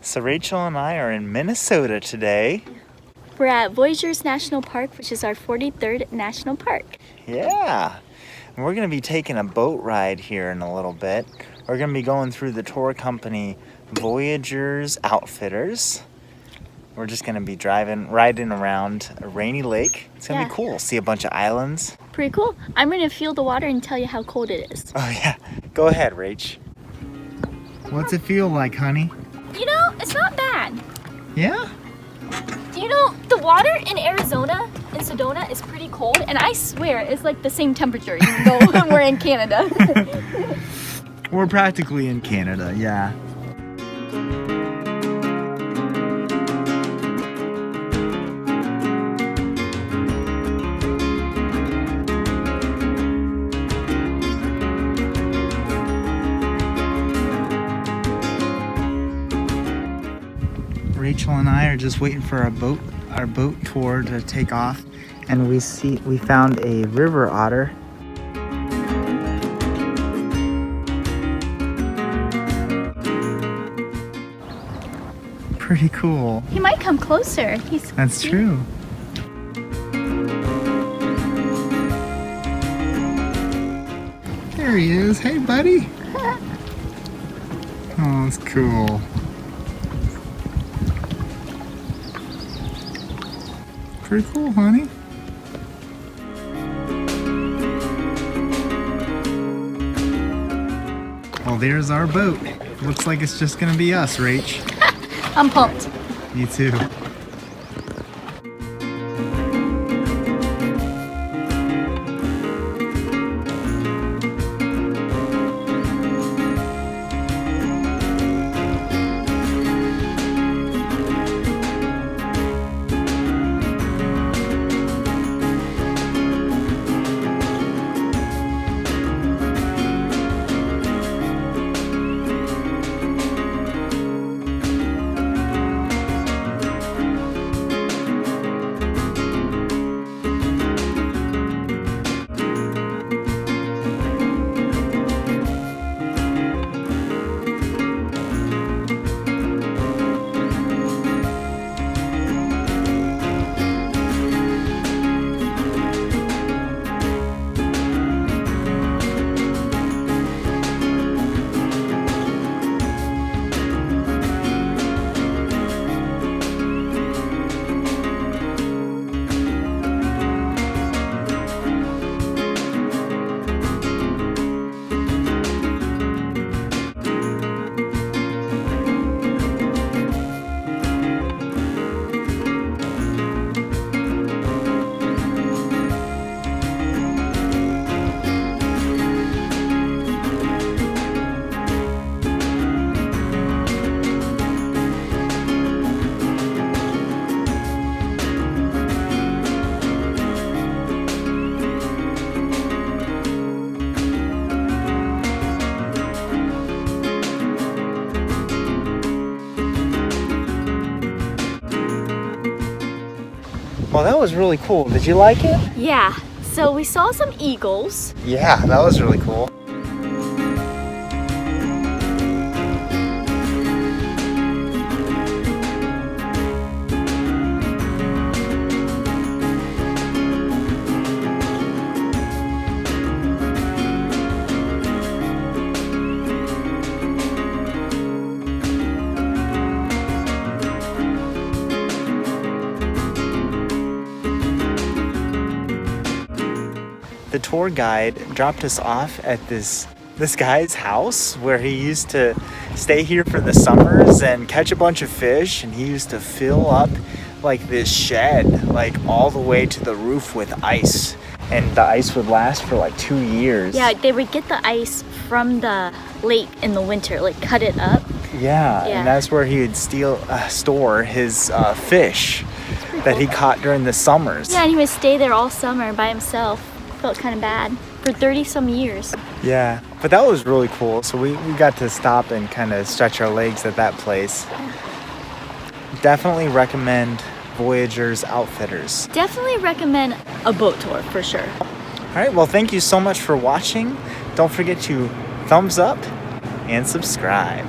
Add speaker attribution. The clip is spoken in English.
Speaker 1: So Rachel and I are in Minnesota today.
Speaker 2: We're at Voyageurs National Park, which is our 43rd national park.
Speaker 1: Yeah, and we're gonna be taking a boat ride here in a little bit. We're gonna be going through the tour company Voyageurs Outfitters. We're just gonna be riding around a rainy lake. It's gonna be cool. See a bunch of islands.
Speaker 2: Pretty cool. I'm gonna feel the water and tell you how cold it is.
Speaker 1: Oh yeah, go ahead, Rach. What's it feel like, honey?
Speaker 2: You know, it's not bad.
Speaker 1: Yeah?
Speaker 2: You know, the water in Arizona, in Sedona, is pretty cold, and I swear it's like the same temperature, even though we're in Canada.
Speaker 1: We're practically in Canada, yeah. Rachel and I are just waiting for our boat tour to take off, and we found a river otter. Pretty cool.
Speaker 2: He might come closer.
Speaker 1: That's true. There he is. Hey, buddy. Oh, that's cool. Pretty cool, honey. Well, there's our boat. Looks like it's just gonna be us, Rach.
Speaker 2: I'm pumped.
Speaker 1: Me too. Well, that was really cool. Did you like it?
Speaker 2: Yeah, so we saw some eagles.
Speaker 1: Yeah, that was really cool. The tour guide dropped us off at this guy's house where he used to stay here for the summers and catch a bunch of fish, and he used to fill up like this shed like all the way to the roof with ice, and the ice would last for like 2 years.
Speaker 2: Yeah, they would get the ice from the lake in the winter, like cut it up.
Speaker 1: Yeah. And that's where he would store his fish that he caught during the summers.
Speaker 2: Yeah, and he would stay there all summer by himself. Felt kind of bad for 30 some years.
Speaker 1: Yeah, but that was really cool. So we got to stop and kind of stretch our legs at that place. Definitely recommend Voyageurs Outfitters.
Speaker 2: Definitely recommend a boat tour for sure.
Speaker 1: All right, well, thank you so much for watching. Don't forget to thumbs up and subscribe.